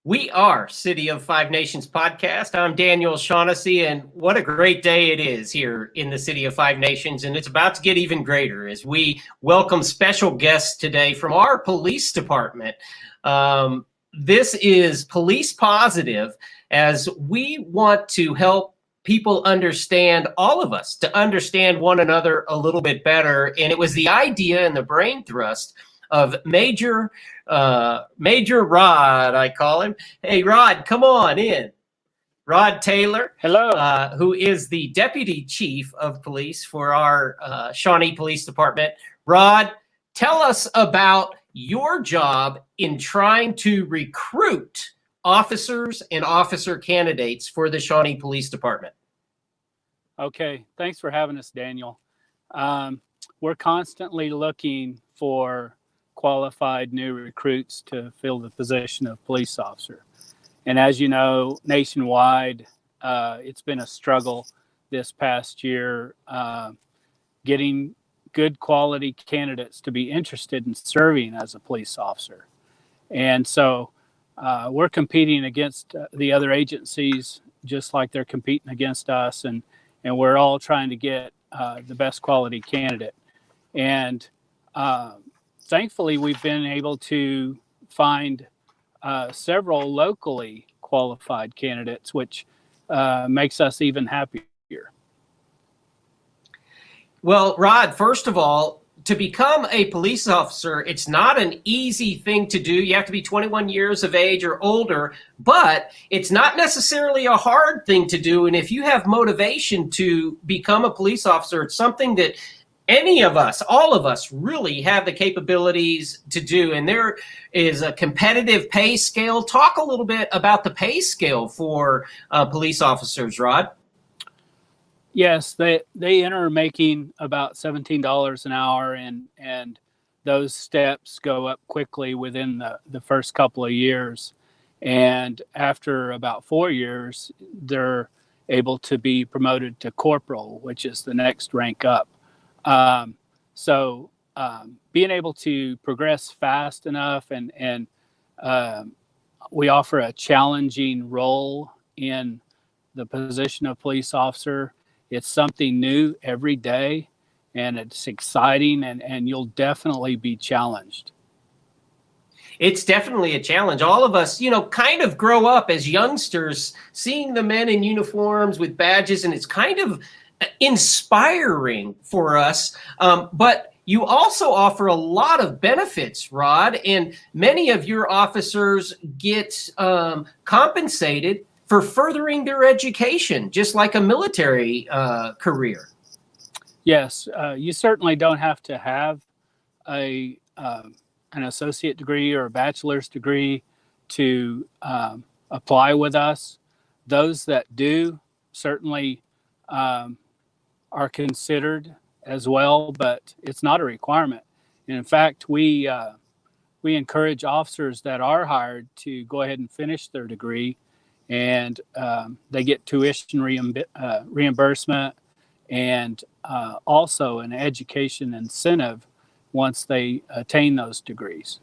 We are City of Five Nations podcast. I'm Daniel Shaughnessy, and what a great day it is here in the City of Five Nations. And it's about to get even greater as we welcome special guests today from our police department. This is Police Positive, as we want to help people understand, all of us, to understand one another a little bit better. And it was the idea and the brain thrust of Major Rod, I call him. Hey, Rod, come on in. Rod Taylor. Hello. Who is the Deputy Chief of Police for our Shawnee Police Department. Rod, tell us about your job in trying to recruit officers and officer candidates for the Shawnee Police Department. Okay, thanks for having us, Daniel. We're constantly looking for qualified new recruits to fill the position of police officer. And as you know, nationwide, it's been a struggle this past year getting good quality candidates to be interested in serving as a police officer. And so we're competing against the other agencies just like they're competing against us, and we're all trying to get the best quality candidate. And thankfully, we've been able to find several locally qualified candidates, which makes us even happier. Well, Rod, first of all, to become a police officer, it's not an easy thing to do. You have to be 21 years of age or older, but it's not necessarily a hard thing to do. And if you have motivation to become a police officer, it's something that any of us, all of us, really have the capabilities to do. And there is a competitive pay scale. Talk a little bit about the pay scale for police officers, Rod. Yes, they enter making about $17 an hour, and those steps go up quickly within the first couple of years. And after about 4 years, they're able to be promoted to corporal, which is the next rank up. So being able to progress fast enough, and we offer a challenging role in the position of police officer. It's something new every day, and it's exciting, and you'll definitely be challenged. It's definitely a challenge. All of us, kind of grow up as youngsters seeing the men in uniforms with badges, and it's kind of inspiring for us. But you also offer a lot of benefits, Rod, and many of your officers get compensated for furthering their education, just like a military career. Yes, you certainly don't have to have an associate degree or a bachelor's degree to apply with us. Those that do certainly are considered as well, but it's not a requirement. And in fact, we encourage officers that are hired to go ahead and finish their degree, and they get tuition reimbursement and also an education incentive once they attain those degrees.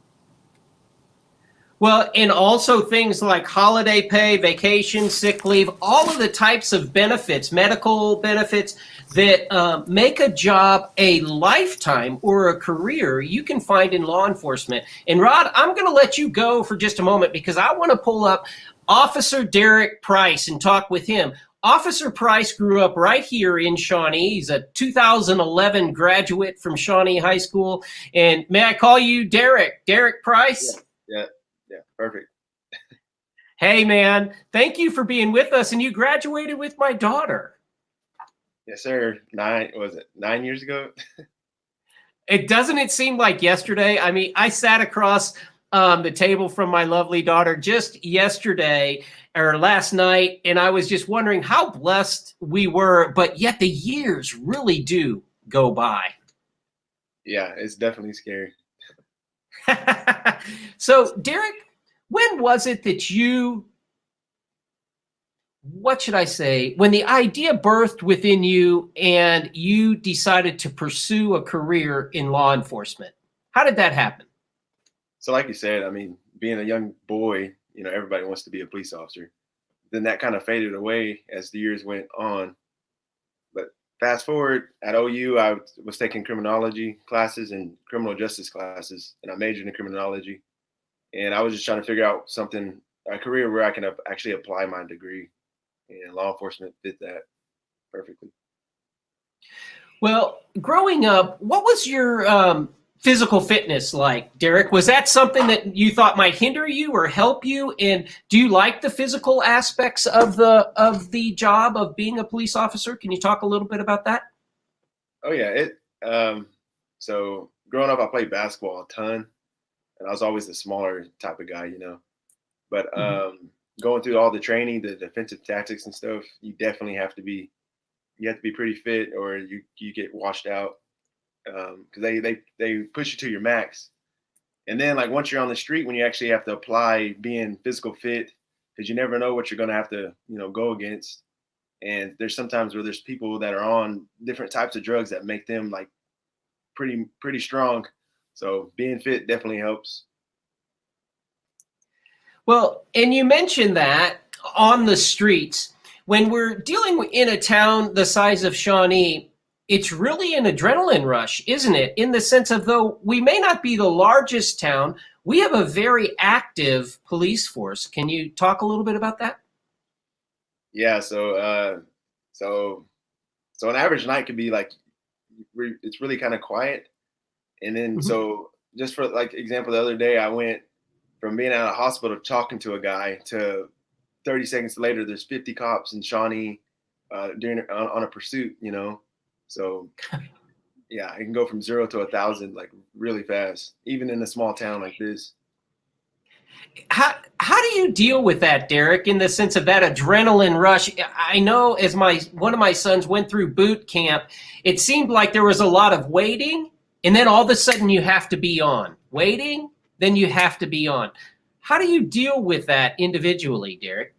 Well, and also things like holiday pay, vacation, sick leave, all of the types of benefits, medical benefits that make a job a lifetime or a career you can find in law enforcement. And Rod, I'm going to let you go for just a moment because I want to pull up Officer Derek Price and talk with him. Officer Price grew up right here in Shawnee. He's a 2011 graduate from Shawnee High School. And may I call you Derek? Derek Price? Yeah, perfect. Hey, man, thank you for being with us. And you graduated with my daughter. Yes, sir. 9 years ago? Doesn't it seem like yesterday? I mean, I sat across the table from my lovely daughter just yesterday or last night, and I was just wondering how blessed we were, but yet the years really do go by. Yeah, it's definitely scary. So, Derek, when was it that you, when the idea birthed within you and you decided to pursue a career in law enforcement? How did that happen? So like you said, I mean, being a young boy, everybody wants to be a police officer. Then that kind of faded away as the years went on. But fast forward, at OU, I was taking criminology classes and criminal justice classes, and I majored in criminology. And I was just trying to figure out a career where I can actually apply my degree, and law enforcement fit that perfectly. Well, growing up, what was your physical fitness like, Derek? Was that something that you thought might hinder you or help you? And do you like the physical aspects of the job of being a police officer? Can you talk a little bit about that? Oh yeah, so growing up, I played basketball a ton, and I was always the smaller type of guy, But going through all the training, the defensive tactics and stuff, you definitely have to be pretty fit, or you get washed out, because they push you to your max. And then, like, once you're on the street, when you actually have to apply being physical fit, because you never know what you're going to have to go against. And there's sometimes where there's people that are on different types of drugs that make them like pretty strong. So being fit definitely helps. Well, and you mentioned that on the streets, when we're dealing in a town the size of Shawnee, it's really an adrenaline rush, isn't it? In the sense of, though we may not be the largest town, we have a very active police force. Can you talk a little bit about that? Yeah. So an average night could be like, it's really kind of quiet. And then, so just for like example, the other day I went from being out of hospital talking to a guy to 30 seconds later, there's 50 cops in Shawnee on a pursuit, So yeah, it can go from 0 to 1,000 like really fast, even in a small town like this. How do you deal with that, Derek, in the sense of that adrenaline rush? I know as one of my sons went through boot camp, it seemed like there was a lot of waiting, and then all of a sudden you have to be on. Waiting, then you have to be on. How do you deal with that individually, Derek?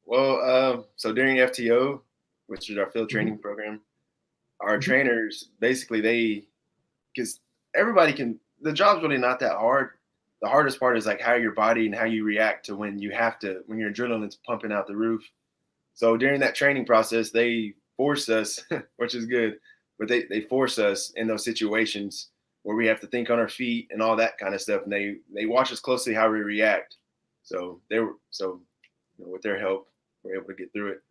Well, so during FTO, which is our field training program, our trainers, basically because the job's really not that hard. The hardest part is like how your body and how you react to when your adrenaline's pumping out the roof. So during that training process, they force us, which is good, but they force us in those situations where we have to think on our feet and all that kind of stuff. And they watch us closely how we react. So with their help, we're able to get through it.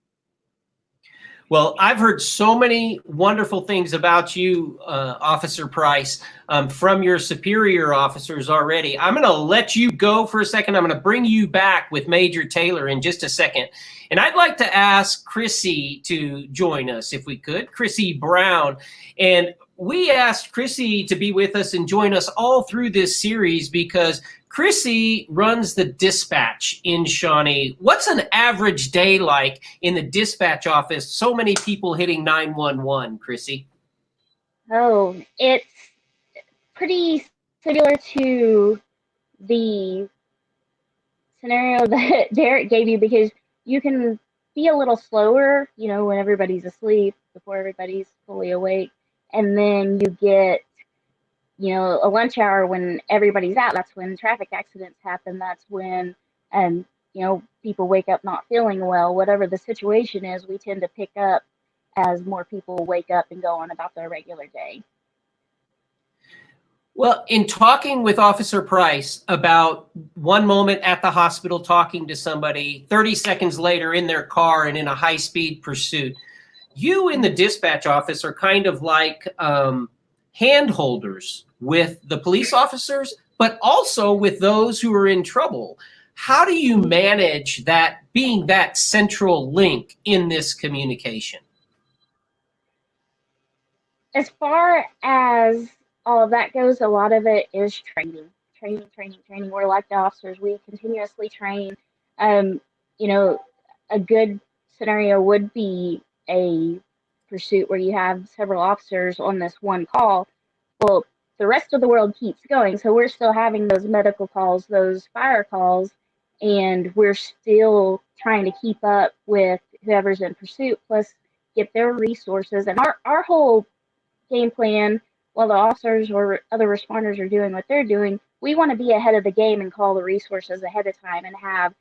Well, I've heard so many wonderful things about you, Officer Price, from your superior officers already. I'm going to let you go for a second. I'm going to bring you back with Major Taylor in just a second. And I'd like to ask Chrissy to join us, if we could, Chrissy Brown. And we asked Chrissy to be with us and join us all through this series because Chrissy runs the dispatch in Shawnee. What's an average day like in the dispatch office? So many people hitting 911, Chrissy. Oh, it's pretty similar to the scenario that Derek gave you, because you can be a little slower, when everybody's asleep, before everybody's fully awake. And then you get a lunch hour when everybody's out. That's when traffic accidents happen. That's when, people wake up not feeling well. Whatever the situation is, we tend to pick up as more people wake up and go on about their regular day. Well, in talking with Officer Price about one moment at the hospital talking to somebody, 30 seconds later in their car and in a high-speed pursuit, you in the dispatch office are kind of like hand holders with the police officers, but also with those who are in trouble. How do you manage that, being that central link in this communication? As far as all of that goes, a lot of it is training. We're like the officers. We continuously train. A good scenario would be a pursuit where you have several officers on this one call. Well, the rest of the world keeps going, so we're still having those medical calls, those fire calls, and we're still trying to keep up with whoever's in pursuit, plus get their resources. And our whole game plan, while the officers or other responders are doing what they're doing, we want to be ahead of the game and call the resources ahead of time and have,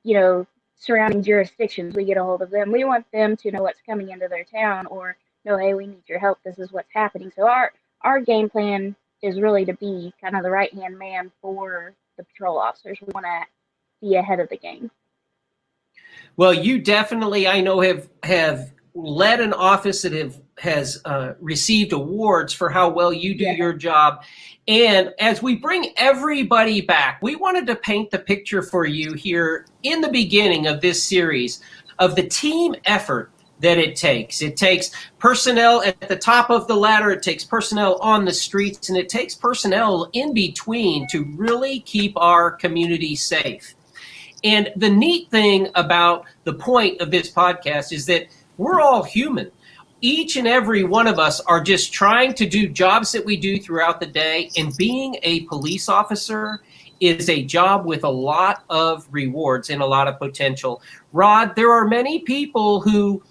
you know, surrounding jurisdictions, we get a hold of them. We want them to know what's coming into their town or know, hey, we need your help. This is what's happening. So our game plan is really to be kind of the right-hand man for the patrol officers. We want to be ahead of the game. Well, you definitely, I know, have led an office that has received awards for how well you do your job. And as we bring everybody back, we wanted to paint the picture for you here in the beginning of this series of the team effort that it takes. It takes personnel at the top of the ladder, it takes personnel on the streets, and it takes personnel in between to really keep our community safe. And the neat thing about the point of this podcast is that we're all human. Each and every one of us are just trying to do jobs that we do throughout the day, and being a police officer is a job with a lot of rewards and a lot of potential. Rod, there are many people who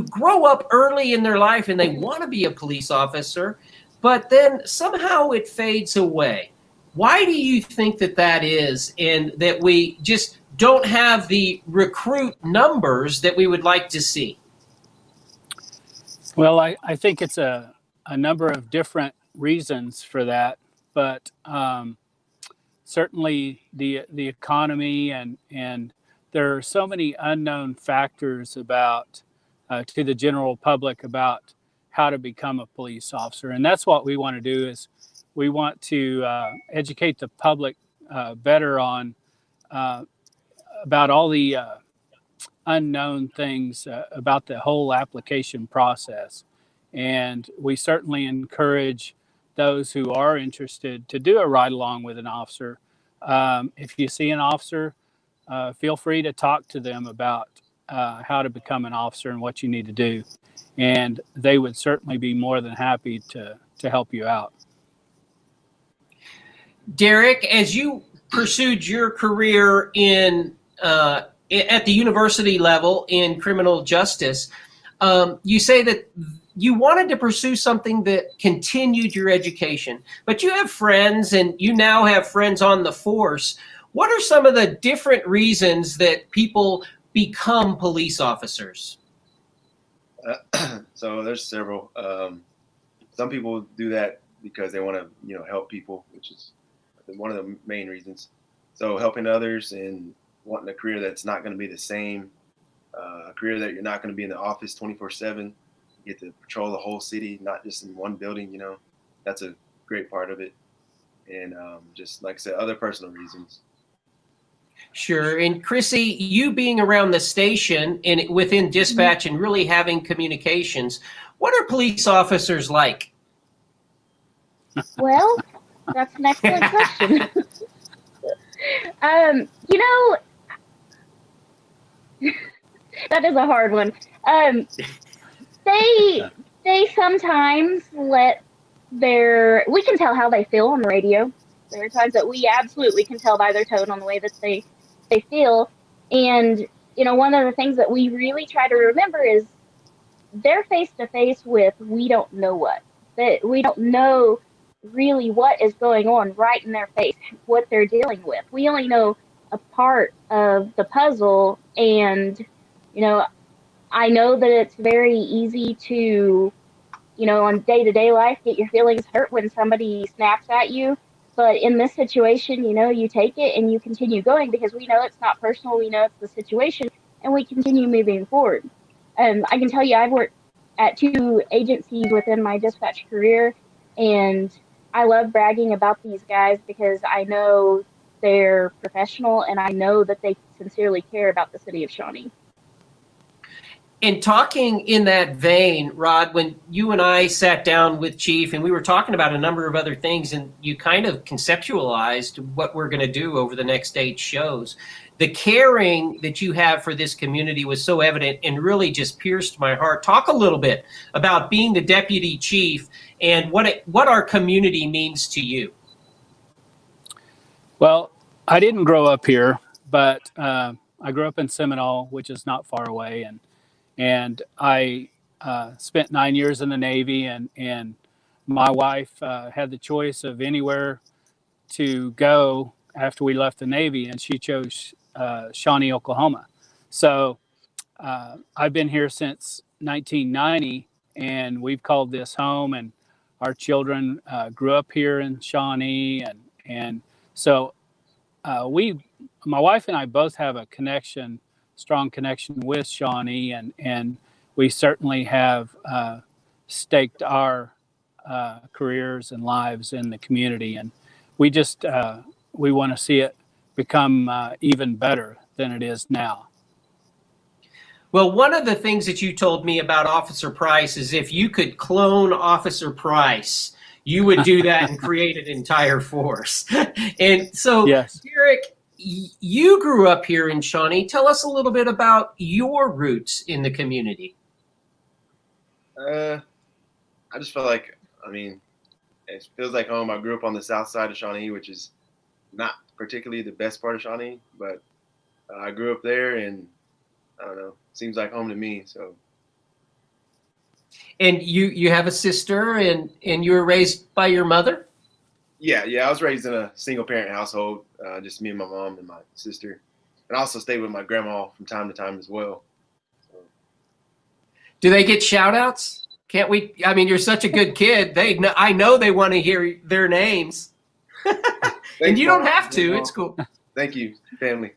grow up early in their life and they want to be a police officer, but then somehow it fades away. Why do you think that is, and that we just don't have the recruit numbers that we would like to see? Well, I think it's a number of different reasons for that, but certainly the economy and there are so many unknown factors about to the general public about how to become a police officer, and that's what we want to do. Is we want to educate the public better on about all the unknown things about the whole application process. And we certainly encourage those who are interested to do a ride along with an officer. If you see an officer, feel free to talk to them about how to become an officer and what you need to do. And they would certainly be more than happy to help you out. Derek, as you pursued your career in at the university level in criminal justice, you say that you wanted to pursue something that continued your education, but you have friends and you now have friends on the force. What are some of the different reasons that people become police officers? So there's several. Some people do that because they want to, help people, which is one of the main reasons. So helping others and wanting a career that's not going to be the same, a career that you're not going to be in the office 24/7. You get to patrol the whole city, not just in one building. That's a great part of it. And just like I said, other personal reasons. Sure. And Chrissy, you being around the station and within dispatch and really having communications, what are police officers like? Well, that's an excellent question. That is a hard one. They sometimes we can tell how they feel on the radio. There are times that we absolutely can tell by their tone on the way that they feel. And, one of the things that we really try to remember is they're face to face with we don't know what. That we don't know really what is going on right in their face, what they're dealing with. We only know a part of the puzzle, and I know that it's very easy to on day-to-day life get your feelings hurt when somebody snaps at you, but in this situation you take it and you continue going because we know it's not personal, we know it's the situation, and we continue moving forward. I can tell you I've worked at 2 agencies within my dispatch career, and I love bragging about these guys because I know they're professional and I know that they sincerely care about the city of Shawnee. And talking in that vein, Rod, when you and I sat down with Chief and we were talking about a number of other things, and you kind of conceptualized what we're going to do over the next 8 shows, the caring that you have for this community was so evident and really just pierced my heart. Talk a little bit about being the deputy chief and what our community means to you. Well, I didn't grow up here, but I grew up in Seminole, which is not far away, and I spent 9 years in the Navy, and my wife had the choice of anywhere to go after we left the Navy, and she chose Shawnee, Oklahoma. So I've been here since 1990, and we've called this home, and our children grew up here in Shawnee, and so my wife and I both have a strong connection with Shawnee, and we certainly have staked our careers and lives in the community, and we just we want to see it become even better than it is now. Well, one of the things that you told me about Officer Price is if you could clone Officer Price, you would do that and create an entire force. And so, Yes. Derek, you grew up here in Shawnee. Tell us a little bit about your roots in the community. I just felt like, I mean, it feels like home. I grew up on the south side of Shawnee, which is not particularly the best part of Shawnee, but I grew up there, and I don't know, seems like home to me. So. And you have a sister, and you were raised by your mother? Yeah. I was raised in a single parent household, just me and my mom and my sister, and I also stayed with my grandma from time to time as well. So. Do they get shout outs? Can't we? I mean, you're such a good kid. I know they want to hear their names. And you don't have to. It's cool. Thank you, family.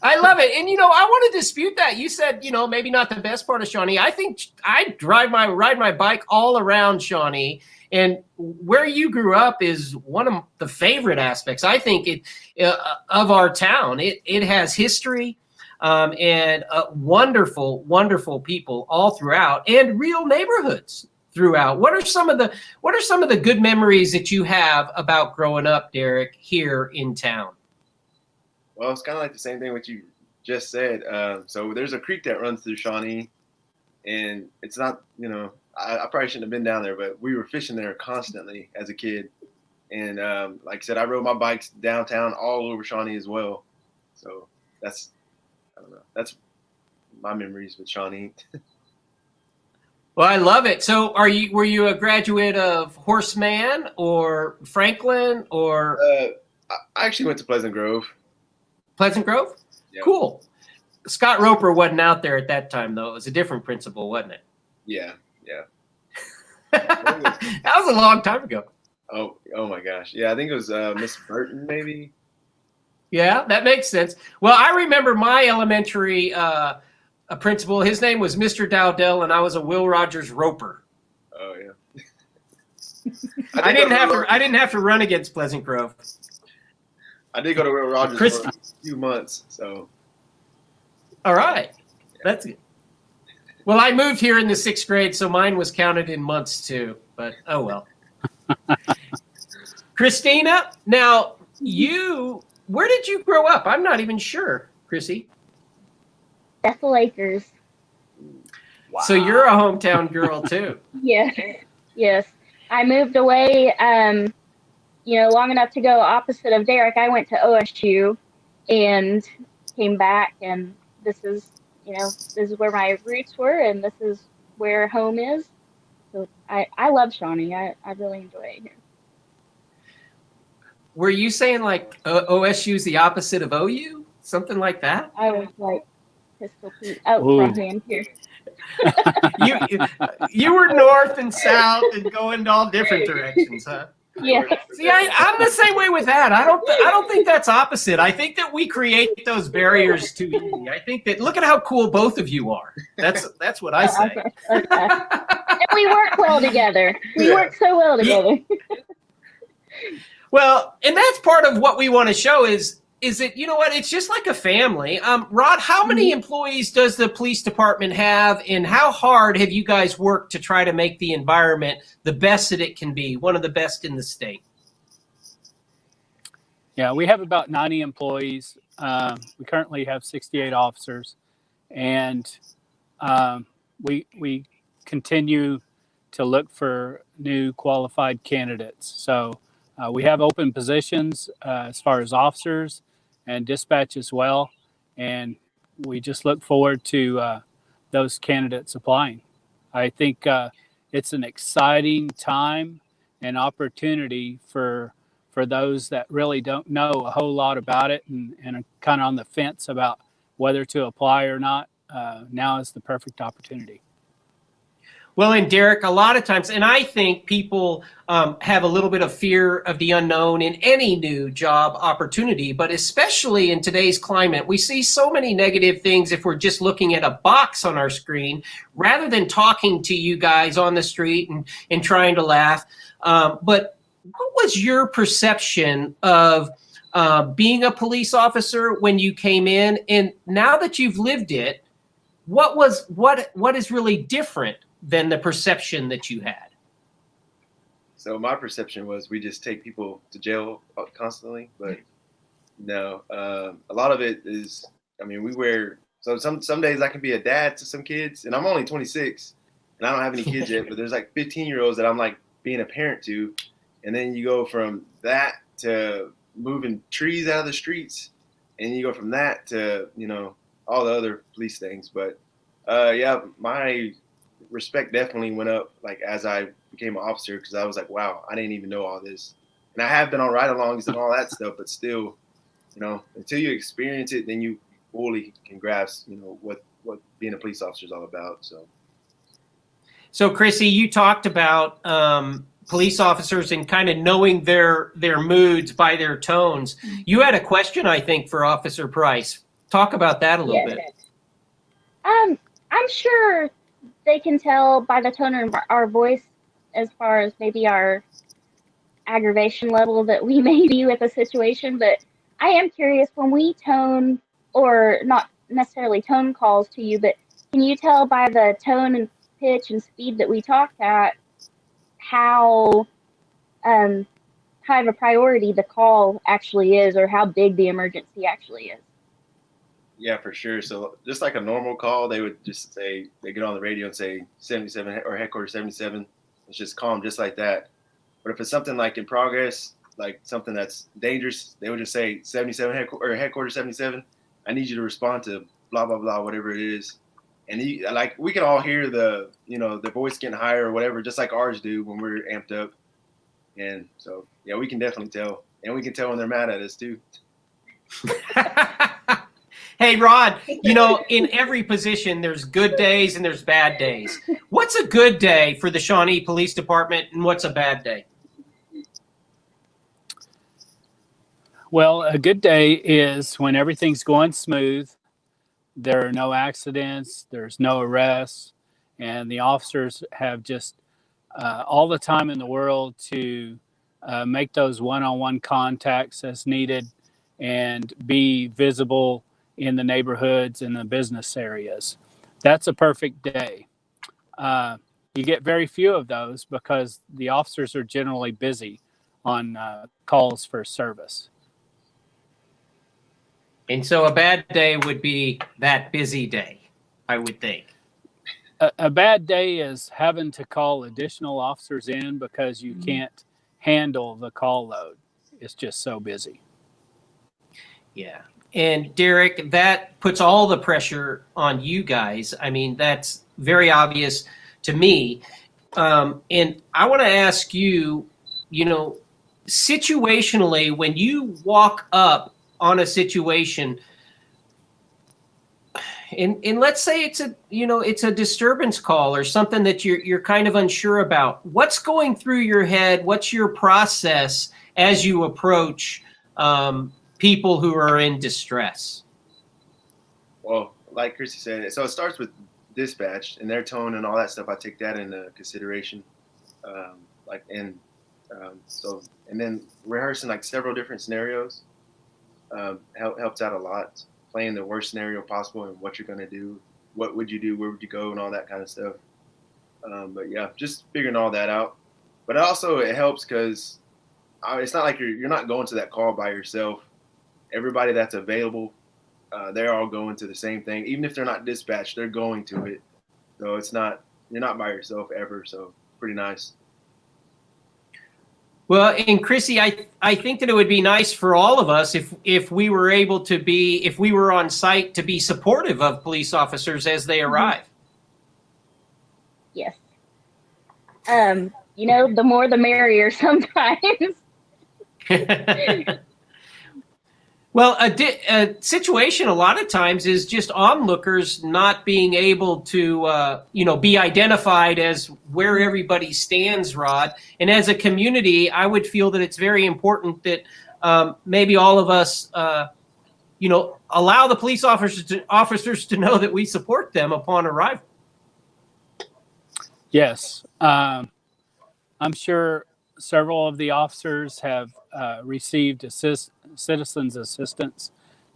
I love it. And, I want to dispute that. You said, maybe not the best part of Shawnee. I think I ride my bike all around Shawnee. And where you grew up is one of the favorite aspects, I think, of our town. It has history and wonderful, wonderful people all throughout, and real neighborhoods throughout. What are some of the good memories that you have about growing up, Derek, here in town? Well, it's kind of like the same thing what you just said. So there's a creek that runs through Shawnee, and it's not, I probably shouldn't have been down there, but we were fishing there constantly as a kid. And like I said, I rode my bikes downtown all over Shawnee as well. So that's my memories with Shawnee. Well, I love it. So were you a graduate of Horseman or Franklin or? I actually went to Pleasant Grove. Pleasant Grove? Yeah. Cool. Scott Roper wasn't out there at that time, though. It was a different principal, wasn't it? Yeah. That was a long time ago. Oh my gosh. Yeah, I think it was Miss Burton, maybe. Yeah, that makes sense. Well, I remember my elementary principal. His name was Mr. Dowdell, and I was a Will Rogers Roper. Oh yeah. I didn't have to run against Pleasant Grove. I did go to Will Rogers for a few months, so. All right, that's good. Well, I moved here in the 6th grade, so mine was counted in months too. But oh well. Christina, now where did you grow up? I'm not even sure, Chrissy. Bethel Acres. Wow. So you're a hometown girl too. Yes. I moved away, long enough to go opposite of Derek. I went to OSU and came back, and this is where my roots were, and this is where home is. So I love Shawnee. I really enjoy it here. Were you saying like OSU is the opposite of OU? Something like that? I was like Pistol Pete front hand here. You were north and south and going all different directions, huh? Yeah. See, I'm the same way with that. I don't think that's opposite. I think that we create those barriers too easy. I think that look at how cool both of you are. That's what I say. Okay. And we work well together. We work so well together. Well, and that's part of what we want to show is that, you know what, it's just like a family. Rod, how many employees does the police department have, and how hard have you guys worked to try to make the environment the best that it can be, one of the best in the state? Yeah, we have about 90 employees. We currently have 68 officers, and we continue to look for new qualified candidates. So we have open positions as far as officers and dispatch as well, and we just look forward to those candidates applying. I think it's an exciting time an opportunity for those that really don't know a whole lot about it and are kind of on the fence about whether to apply or not. Now is the perfect opportunity. Well, and Derek, a lot of times, and I think people have a little bit of fear of the unknown in any new job opportunity, but especially in today's climate, we see so many negative things if we're just looking at a box on our screen rather than talking to you guys on the street and trying to laugh. But what was your perception of being a police officer when you came in? And now that you've lived it, what is really different than the perception that you had? So my perception was we just take people to jail constantly, but no, a lot of it is, I mean, we wear, so some days I can be a dad to some kids, and I'm only 26 and I don't have any kids yet, but there's like 15-year-olds that I'm like being a parent to. And then you go from that to moving trees out of the streets, and you go from that to, you know, all the other police things. But yeah, my respect definitely went up like as I became an officer, because I was like, wow, I didn't even know all this. And I have been on ride-alongs and all that stuff, but still, you know, until you experience it, then you fully can grasp, you know, what being a police officer is all about. So Chrissy, you talked about police officers and kind of knowing their moods by their tones. You had a question, I think, for Officer Price. Talk about that a little bit. I'm sure they can tell by the tone of our voice as far as maybe our aggravation level that we may be with a situation, but I am curious, when we tone, or not necessarily tone calls to you, but can you tell by the tone and pitch and speed that we talk at how high of a priority the call actually is, or how big the emergency actually is? Yeah, for sure. So just like a normal call, they would just say, they get on the radio and say 77 or headquarters 77. It's just calm, just like that. But if it's something like in progress, like something that's dangerous, they would just say 77 or headquarters 77. I need you to respond to blah, blah, blah, whatever it is. And like we can all hear the, you know, the voice getting higher or whatever, just like ours do when we're amped up. And so, yeah, we can definitely tell. And we can tell when they're mad at us too. Hey, Rod, you know, in every position, there's good days and there's bad days. What's a good day for the Shawnee Police Department, and what's a bad day? Well, a good day is when everything's going smooth. There are no accidents, there's no arrests, and the officers have just all the time in the world to make those one-on-one contacts as needed and be visible in the neighborhoods and the business areas. That's a perfect day. You get very few of those because the officers are generally busy on calls for service. And so a bad day would be that busy day, I would think. A bad day is having to call additional officers in because you can't handle the call load. It's just so busy. Yeah. And Derek, that puts all the pressure on you guys. I mean, that's very obvious to me. And I want to ask you, you know, situationally, when you walk up on a situation, and let's say it's a disturbance call or something that you're kind of unsure about, what's going through your head? What's your process as you approach people who are in distress? Well, like Chrissy said, so it starts with dispatch and their tone and all that stuff. I take that into consideration. So then rehearsing like several different scenarios helps out a lot. Playing the worst scenario possible and what you're going to do, what would you do, where would you go, and all that kind of stuff. But yeah, just figuring all that out. But also it helps because it's not like you're not going to that call by yourself. Everybody that's available, they're all going to the same thing. Even if they're not dispatched, they're going to it. So you're not by yourself ever. So pretty nice. Well, and Chrissy, I think that it would be nice for all of us if we were able to be, if we were on site to be supportive of police officers as they arrive. Yes. the more the merrier sometimes. Well, a situation a lot of times is just onlookers not being able to, be identified as where everybody stands, Rod. And as a community, I would feel that it's very important that maybe all of us, allow the police officers to know that we support them upon arrival. Yes. I'm sure several of the officers have received citizens assistance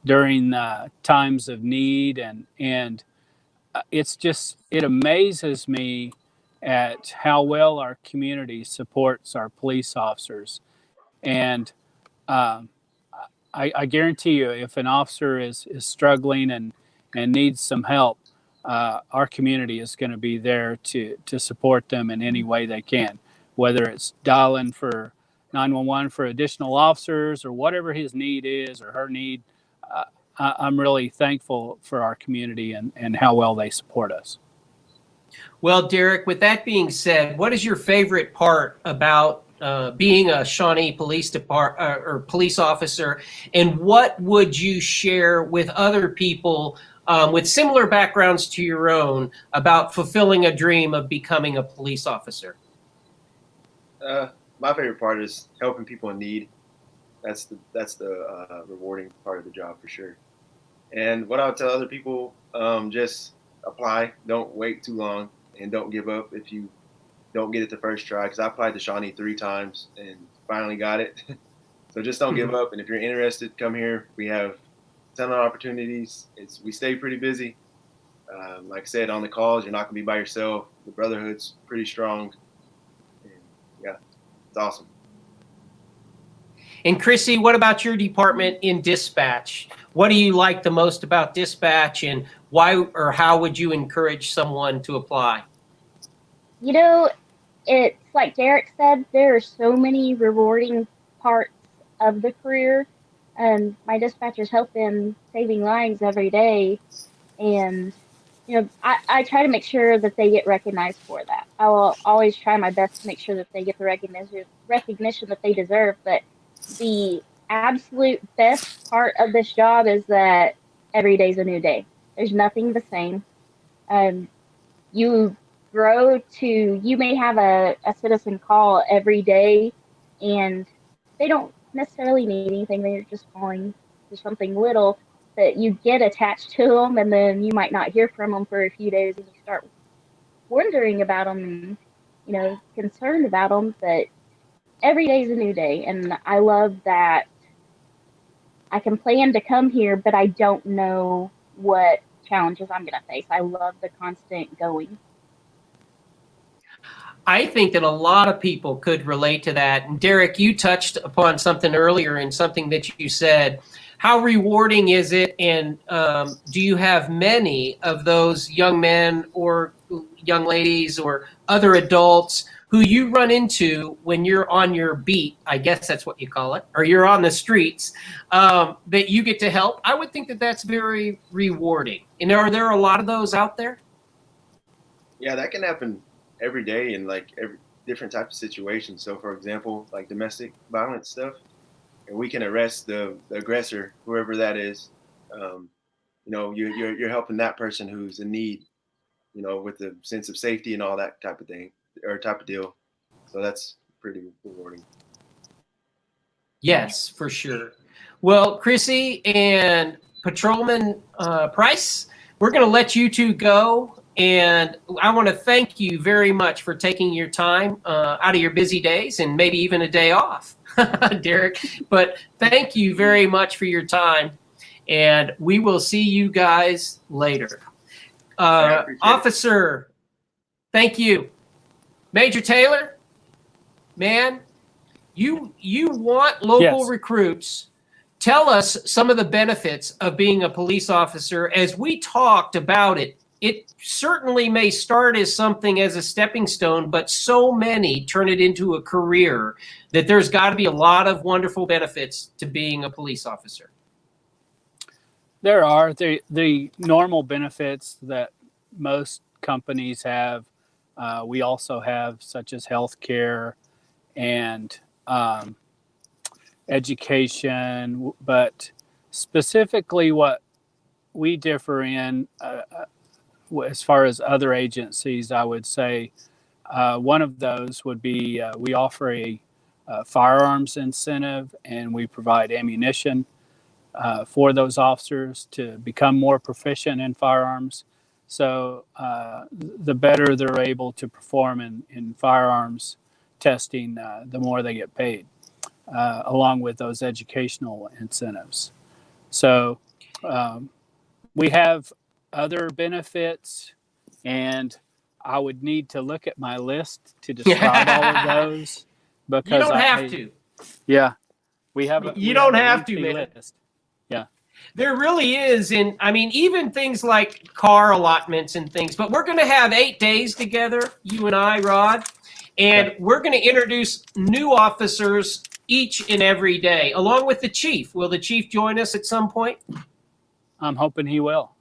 during times of need, and it amazes me at how well our community supports our police officers. And I guarantee you, if an officer is struggling and needs some help, our community is going to be there to support them in any way they can, whether it's dialing for 911 for additional officers or whatever his need is or her need. I'm really thankful for our community and how well they support us. Well, Derek, with that being said, what is your favorite part about being a Shawnee Police Department or police officer, and what would you share with other people with similar backgrounds to your own about fulfilling a dream of becoming a police officer? My favorite part is helping people in need. That's the rewarding part of the job for sure. And what I would tell other people, just apply. Don't wait too long, and don't give up if you don't get it the first try. Because I applied to Shawnee 3 times and finally got it. So just don't give up. And if you're interested, come here. We have a ton of opportunities. We stay pretty busy. Like I said, on the calls, you're not going to be by yourself. The brotherhood's pretty strong. And yeah, it's awesome. And Chrissy, what about your department in dispatch? What do you like the most about dispatch, and why or how would you encourage someone to apply? It's like Derek said, there are so many rewarding parts of the career, and my dispatchers help in saving lives every day. And, I try to make sure that they get recognized for that. I will always try my best to make sure that they get the recognition that they deserve. But the absolute best part of this job is that every day's a new day. There's nothing the same. You grow you may have a citizen call every day, and they don't necessarily need anything. They're just calling for something little, that you get attached to them, and then you might not hear from them for a few days, and you start wondering about them and, concerned about them. But every day is a new day, and I love that I can plan to come here, but I don't know what challenges I'm going to face. I love the constant going. I think that a lot of people could relate to that. And Derek, you touched upon something earlier, and something that you said. How rewarding is it? And do you have many of those young men or young ladies or other adults who you run into when you're on your beat, I guess that's what you call it, or you're on the streets, that you get to help? I would think that that's very rewarding. And are there a lot of those out there? Yeah, that can happen every day in like every different types of situations. So for example, like domestic violence stuff, and we can arrest the aggressor, whoever that is. You're helping that person who's in need, with the sense of safety and all that type of thing, or type of deal. So that's pretty rewarding. Yes, for sure. Well, Chrissy and Patrolman Price, we're going to let you two go. And I want to thank you very much for taking your time out of your busy days, and maybe even a day off, Derek. But thank you very much for your time. And we will see you guys later. Officer, thank you. Major Taylor, man, you want local recruits. Tell us some of the benefits of being a police officer. As we talked about it, it certainly may start as something as a stepping stone, but so many turn it into a career that there's got to be a lot of wonderful benefits to being a police officer. There are the normal benefits that most companies have, We also have such as healthcare and education, but specifically what we differ in as far as other agencies, I would say one of those would be we offer a firearms incentive, and we provide ammunition for those officers to become more proficient in firearms. So the better they're able to perform in firearms testing, the more they get paid, along with those educational incentives. So we have other benefits, and I would need to look at my list to describe all of those. Because you don't have to. Yeah, we have. You don't have to, man. List. Yeah, there really is. Even things like car allotments and things. But we're going to have 8 days together, you and I, Rod, and we're going to introduce new officers each and every day, along with the chief. Will the chief join us at some point? I'm hoping he will.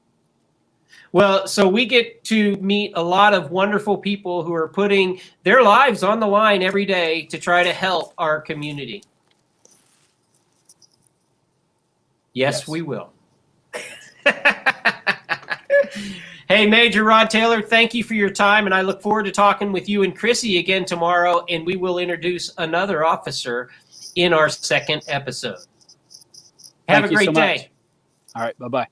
Well, so we get to meet a lot of wonderful people who are putting their lives on the line every day to try to help our community. Yes, we will. Hey, Major Rod Taylor, thank you for your time, and I look forward to talking with you and Chrissy again tomorrow, and we will introduce another officer in our second episode. Have a great day. All right, bye-bye.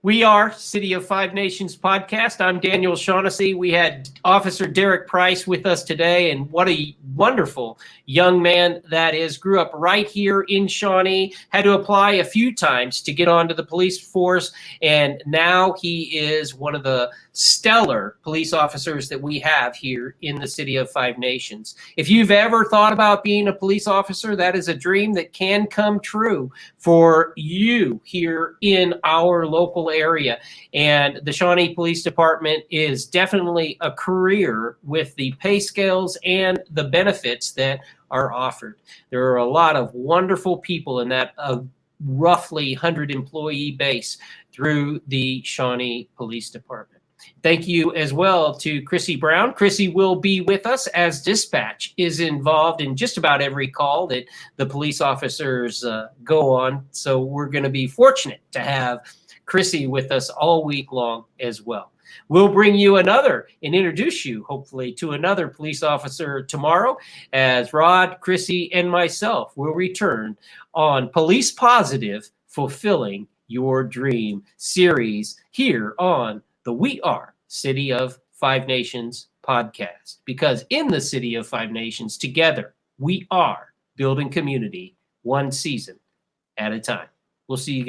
We are City of Five Nations podcast. I'm Daniel Shaughnessy. We had Officer Derek Price with us today, and what a wonderful young man that is. Grew up right here in Shawnee, had to apply a few times to get onto the police force, and now he is one of the stellar police officers that we have here in the City of Five Nations. If you've ever thought about being a police officer, that is a dream that can come true for you here in our local area. And the Shawnee Police Department is definitely a career with the pay scales and the benefits that are offered. There are a lot of wonderful people in that roughly 100 employee base through the Shawnee Police Department. Thank you as well to Chrissy Brown. Chrissy will be with us as dispatch is involved in just about every call that the police officers go on. So we're going to be fortunate to have Chrissy with us all week long as well. We'll bring you and introduce you hopefully to another police officer tomorrow as Rod, Chrissy, and myself will return on Police Positive Fulfilling Your Dream series here on the We Are City of Five Nations podcast. Because in the City of Five Nations, together, we are building community one season at a time. We'll see you guys.